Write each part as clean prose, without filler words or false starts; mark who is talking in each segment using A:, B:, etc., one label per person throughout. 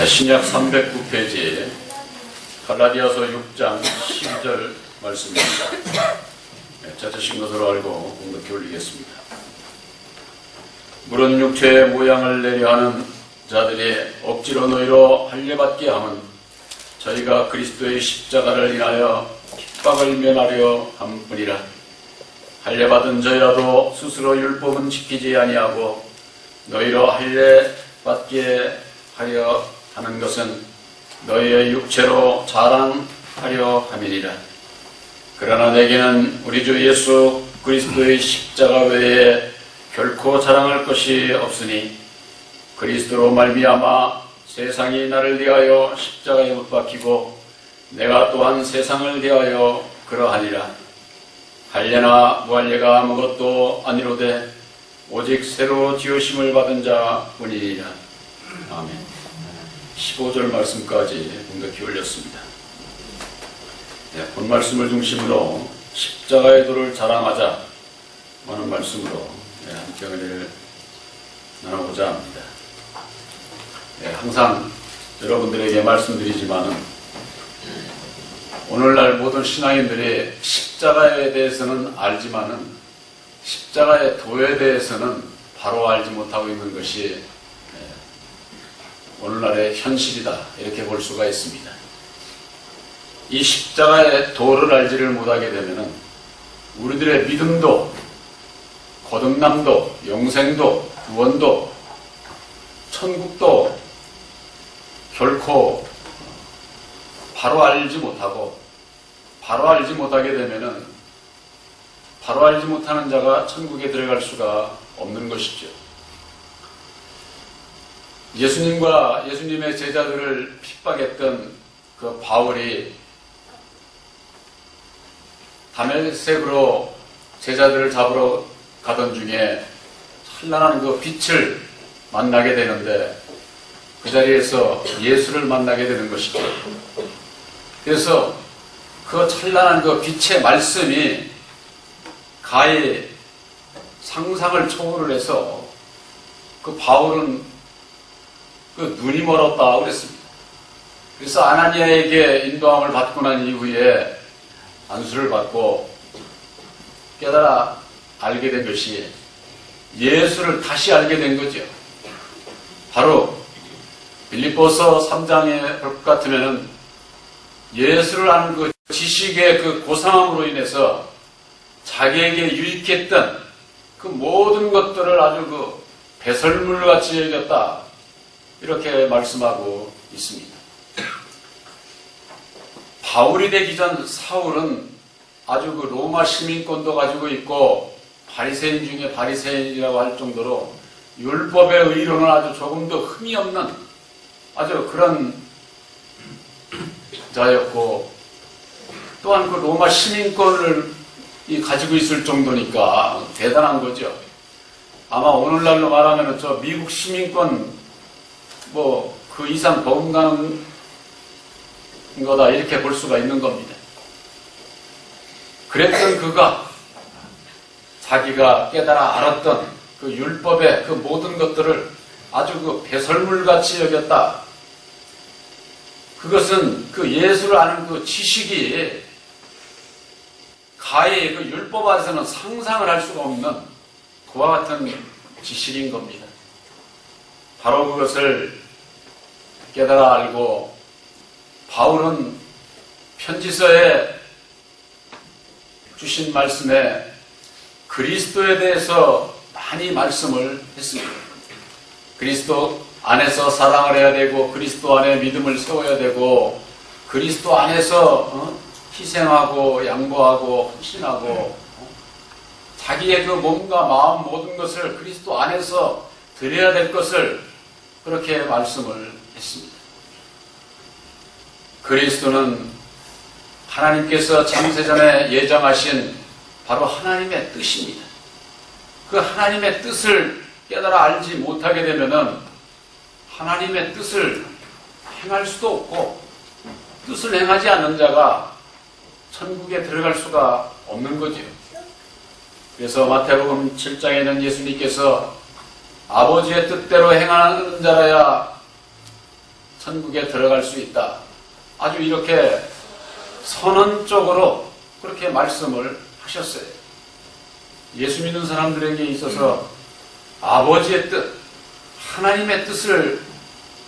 A: 신약 309페이지 갈라디아서 6장 12절 말씀입니다. 찾으신 것으로 알고 공독해 올리겠습니다. 물은 육체의 모양을 내려 하는 자들이 억지로 너희로 할례받게 함은 저희가 그리스도의 십자가를 인하여 핍박을 면하려 함뿐이라. 할례받은 저희라도 스스로 율법은 지키지 아니하고 너희로 할례받게 하려 하는 것은 너희의 육체로 자랑하려 함이니라. 그러나 내게는 우리 주 예수 그리스도의 십자가 외에 결코 자랑할 것이 없으니 그리스도로 말미암아 세상이 나를 위하여 십자가에 못 박히고 내가 또한 세상을 위하여 그러하니라. 할례나 무할례가 아무것도 아니로되 오직 새로 지으심을 받은 자뿐이니라. 아멘. 15절 말씀까지 공독해 올렸습니다. 본 말씀을 중심으로 십자가의 도를 자랑하자 하는 말씀으로 함께 은혜를 나누고자 합니다. 항상 여러분들에게 말씀드리지만은 오늘날 모든 신앙인들이 십자가에 대해서는 알지만은 십자가의 도에 대해서는 바로 알지 못하고 있는 것이 오늘날의 현실이다, 이렇게 볼 수가 있습니다. 이 십자가의 도를 알지를 못하게 되면은 우리들의 믿음도, 거듭남도, 영생도, 구원도, 천국도 결코 바로 알지 못하고, 바로 알지 못하게 되면은 바로 알지 못하는 자가 천국에 들어갈 수가 없는 것이죠. 예수님과 예수님의 제자들을 핍박했던 그 바울이 다메섹으로 제자들을 잡으러 가던 중에 찬란한 그 빛을 만나게 되는데 그 자리에서 예수를 만나게 되는 것이죠. 그래서 그 찬란한 그 빛의 말씀이 가히 상상을 초월을 해서 그 바울은 그 눈이 멀었다 그랬습니다. 그래서 아나니아에게 인도함을 받고 난 이후에 안수를 받고 깨달아 알게 된 것이 예수를 다시 알게 된 거죠. 바로 빌립보서 3장에 볼 것 같으면 예수를 아는 그 지식의 그 고상함으로 인해서 자기에게 유익했던 그 모든 것들을 아주 그 배설물같이 여겼다, 이렇게 말씀하고 있습니다. 바울이 되기 전 사울은 아주 그 로마 시민권도 가지고 있고 바리새인 중에 바리새인이라고 할 정도로 율법의 의로는 아주 조금도 흠이 없는 아주 그런 자였고, 또한 그 로마 시민권을 가지고 있을 정도니까 대단한 거죠. 아마 오늘날로 말하면 저 미국 시민권 그 이상 버금가는 거다, 이렇게 볼 수가 있는 겁니다. 그랬던 그가 자기가 깨달아 알았던 그 율법의 그 모든 것들을 아주 그 배설물같이 여겼다. 그것은 그 예수를 아는 그 지식이 가히 그 율법 안에서는 상상을 할 수가 없는 그와 같은 지식인 겁니다. 바로 그것을 깨달아 알고 바울은 편지서에 주신 말씀에 그리스도에 대해서 많이 말씀을 했습니다. 그리스도 안에서 사랑을 해야 되고 그리스도 안에 믿음을 세워야 되고 그리스도 안에서 희생하고 양보하고 헌신하고 자기의 그 몸과 마음 모든 것을 그리스도 안에서 드려야 될 것을 그렇게 말씀을 했습니다. 그리스도는 하나님께서 창세전에 예정하신 바로 하나님의 뜻입니다. 그 하나님의 뜻을 깨달아 알지 못하게 되면은 하나님의 뜻을 행할 수도 없고 뜻을 행하지 않는 자가 천국에 들어갈 수가 없는 거지요. 그래서 마태복음 7장에는 예수님께서 아버지의 뜻대로 행하는 자라야 천국에 들어갈 수 있다. 아주 이렇게 선언적으로 그렇게 말씀을 하셨어요. 예수 믿는 사람들에게 있어서 아버지의 뜻, 하나님의 뜻을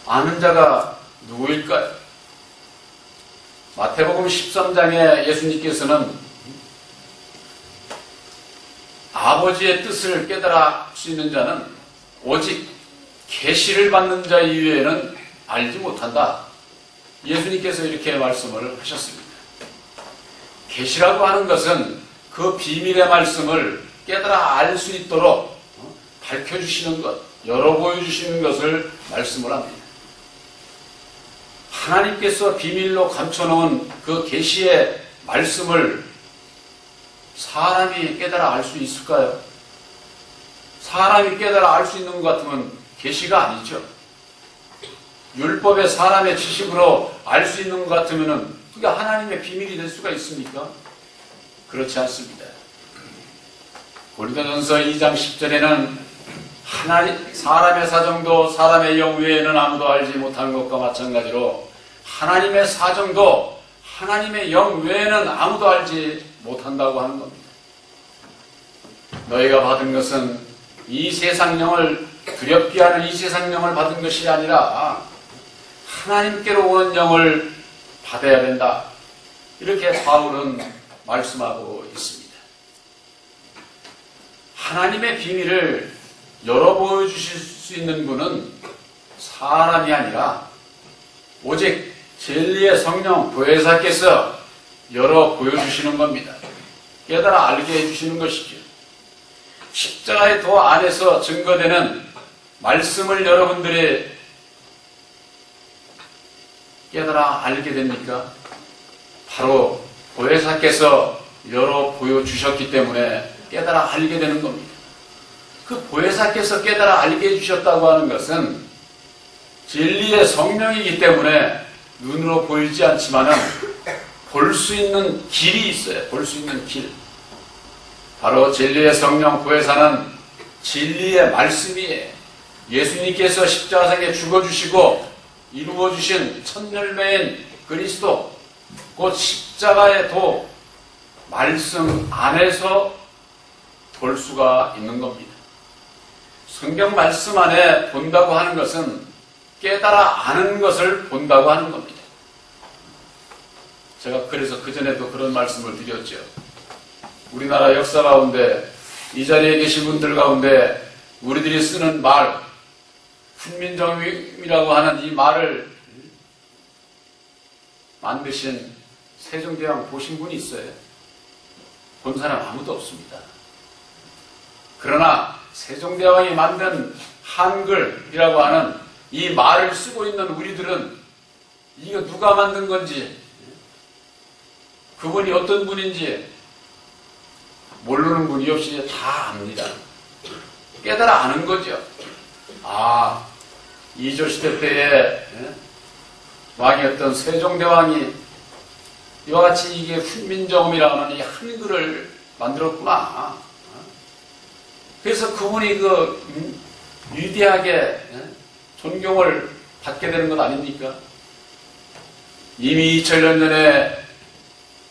A: 아는 자가 누구일까요? 마태복음 13장에 예수님께서는 아버지의 뜻을 깨달아 할 수 있는 자는 오직 계시를 받는 자 이외에는 알지 못한다. 예수님께서 이렇게 말씀을 하셨습니다. 계시라고 하는 것은 그 비밀의 말씀을 깨달아 알 수 있도록 밝혀주시는 것, 열어 보여주시는 것을 말씀을 합니다. 하나님께서 비밀로 감춰놓은 그 계시의 말씀을 사람이 깨달아 알 수 있을까요? 사람이 깨달아 알 수 있는 것 같으면 계시가 아니죠. 율법의 사람의 지식으로 알 수 있는 것 같으면 그게 하나님의 비밀이 될 수가 있습니까? 그렇지 않습니다. 고린도전서 2장 10절에는 사람의 사정도 사람의 영 외에는 아무도 알지 못하는 것과 마찬가지로 하나님의 사정도 하나님의 영 외에는 아무도 알지 못한다고 하는 겁니다. 너희가 받은 것은 이 세상 영을 두렵게 하는 이 세상 영을 받은 것이 아니라 하나님께로 오는 영을 받아야 된다. 이렇게 바울은 말씀하고 있습니다. 하나님의 비밀을 열어 보여주실 수 있는 분은 사람이 아니라 오직 진리의 성령 보혜사께서 열어 보여주시는 겁니다. 깨달아 알게 해주시는 것이죠. 십자가의 도 안에서 증거되는 말씀을 여러분들이 깨달아 알게 됩니까? 바로 보혜사께서 열어 보여주셨기 때문에 깨달아 알게 되는 겁니다. 그 보혜사께서 깨달아 알게 해주셨다고 하는 것은 진리의 성령이기 때문에 눈으로 보이지 않지만은 볼 수 있는 길이 있어요. 볼 수 있는 길. 바로 진리의 성령 보혜사는 진리의 말씀이에요. 예수님께서 십자가상에 죽어주시고 이루어주신 첫 열매인 그리스도, 곧 십자가의 도, 말씀 안에서 볼 수가 있는 겁니다. 성경 말씀 안에 본다고 하는 것은 깨달아 아는 것을 본다고 하는 겁니다. 제가 그래서 그전에도 그런 말씀을 드렸죠. 우리나라 역사 가운데 이 자리에 계신 분들 가운데 우리들이 쓰는 말, 훈민정음이라고 하는 이 말을 만드신 세종대왕 보신 분이 있어요? 본 사람 아무도 없습니다. 그러나 세종대왕이 만든 한글이라고 하는 이 말을 쓰고 있는 우리들은 이거 누가 만든 건지, 그분이 어떤 분인지 모르는 분이 없이 다 압니다. 깨달아 아는 거죠. 아, 이조시대 때에 왕이었던 세종대왕이 이와 같이 이게 훈민정음이라고 하는 이 한글을 만들었구나. 그래서 그분이 그 위대하게 존경을 받게 되는 것 아닙니까? 이미 2000년 전에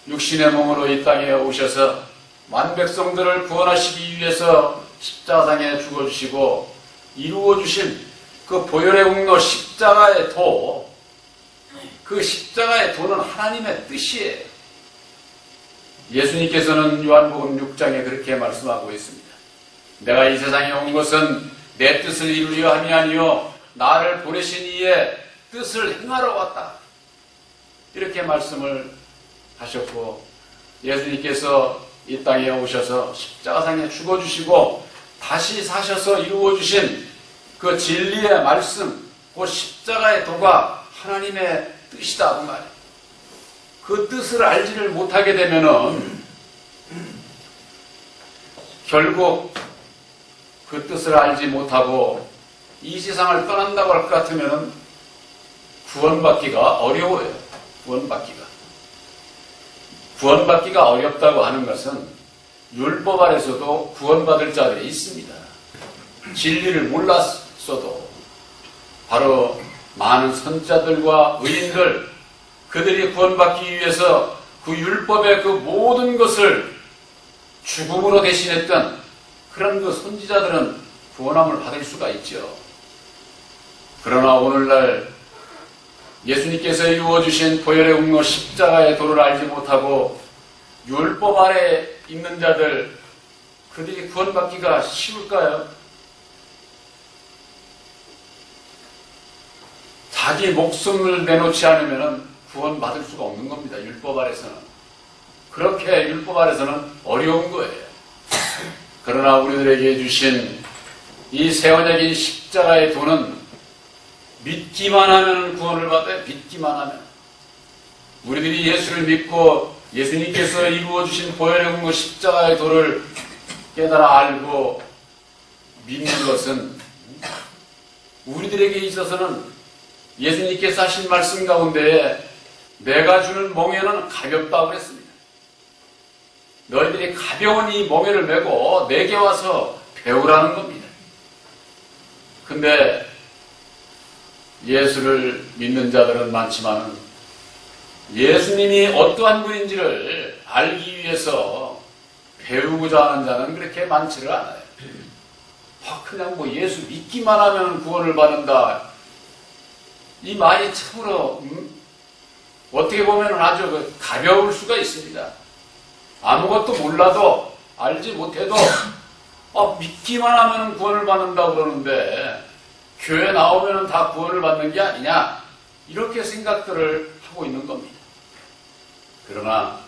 A: 육신의 몸으로 이 땅에 오셔서 만백성들을 구원하시기 위해서 십자가상에 죽어주시고 이루어주신 그 보혈의 공로 십자가의 도, 그 십자가의 도는 하나님의 뜻이에요. 예수님께서는 요한복음 6장에 그렇게 말씀하고 있습니다. 내가 이 세상에 온 것은 내 뜻을 이루려 함이 아니요 나를 보내신 이의 뜻을 행하러 왔다. 이렇게 말씀을 하셨고, 예수님께서 이 땅에 오셔서 십자가상에 죽어주시고 다시 사셔서 이루어주신 그 진리의 말씀, 그 십자가의 도가 하나님의 뜻이다 그 말이에요. 그 뜻을 알지를 못하게 되면은 결국 그 뜻을 알지 못하고 이 세상을 떠난다고 할 것 같으면 구원받기가 어려워요. 구원받기가 어렵다고 하는 것은 율법 아래서도 구원받을 자들이 있습니다. 진리를 몰랐어도 바로 많은 선지자들과 의인들, 그들이 구원받기 위해서 그 율법의 그 모든 것을 죽음으로 대신했던 그런 그 선지자들은 구원함을 받을 수가 있죠. 그러나 오늘날 예수님께서 이루어주신 보혈의 공로 십자가의 도를 알지 못하고 율법 아래 있는 자들, 그들이 구원받기가 쉬울까요? 자기 목숨을 내놓지 않으면 구원받을 수가 없는 겁니다. 율법 아래서는. 그렇게 율법 아래서는 어려운 거예요. 그러나 우리들에게 주신 이 세원적인 십자가의 도는 믿기만 하면 구원을 받아요. 믿기만 하면. 우리들이 예수를 믿고 예수님께서 이루어주신 보혈의 공로 십자가의 도를 깨달아 알고 믿는 것은 우리들에게 있어서는 예수님께서 하신 말씀 가운데 내가 주는 멍에는 가볍다고 그랬습니다. 너희들이 가벼운 이 멍에를 메고 내게 와서 배우라는 겁니다. 근데 예수를 믿는 자들은 많지만 예수님이 어떠한 분인지를 알기 위해서 배우고자 하는 자는 그렇게 많지를 않아요. 그냥 뭐 예수 믿기만 하면 구원을 받는다. 이 말이 참으로 어떻게 보면 아주 가벼울 수가 있습니다. 아무것도 몰라도 알지 못해도 믿기만 하면 구원을 받는다고 그러는데 교회 나오면 다 구원을 받는 게 아니냐, 이렇게 생각들을 하고 있는 겁니다. 그러나